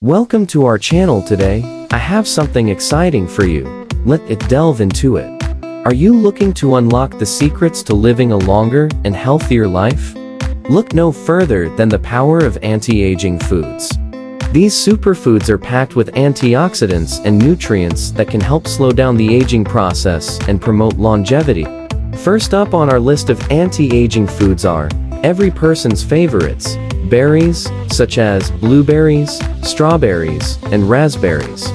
Welcome to our channel today. I have something exciting for you. Let's delve into it. Are you looking to unlock the secrets to living a longer and healthier life? Look no further than the power of anti-aging foods. These superfoods are packed with antioxidants and nutrients that can help slow down the aging process and promote longevity. First up on our list of anti-aging foods are every person's favorites: berries, such as blueberries, strawberries, and raspberries.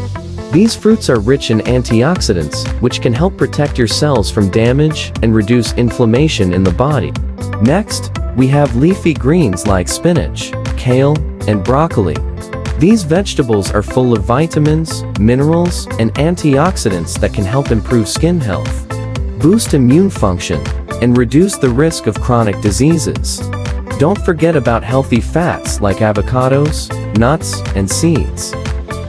These fruits are rich in antioxidants, which can help protect your cells from damage and reduce inflammation in the body. Next, we have leafy greens like spinach, kale, and broccoli. These vegetables are full of vitamins, minerals, and antioxidants that can help improve skin health, boost immune function, and reduce the risk of chronic diseases. Don't forget about healthy fats like avocados, nuts, and seeds.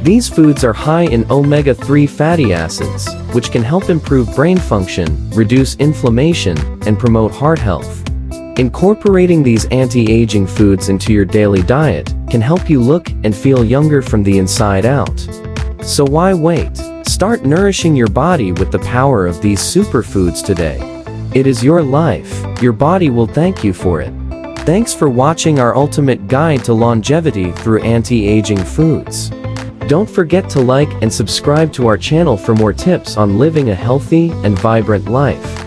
These foods are high in omega-3 fatty acids, which can help improve brain function, reduce inflammation, and promote heart health. Incorporating these anti-aging foods into your daily diet can help you look and feel younger from the inside out. So why wait? Start nourishing your body with the power of these superfoods today. It is your life. Your body will thank you for it. Thanks for watching our ultimate guide to longevity through anti-aging foods. Don't forget to like and subscribe to our channel for more tips on living a healthy and vibrant life.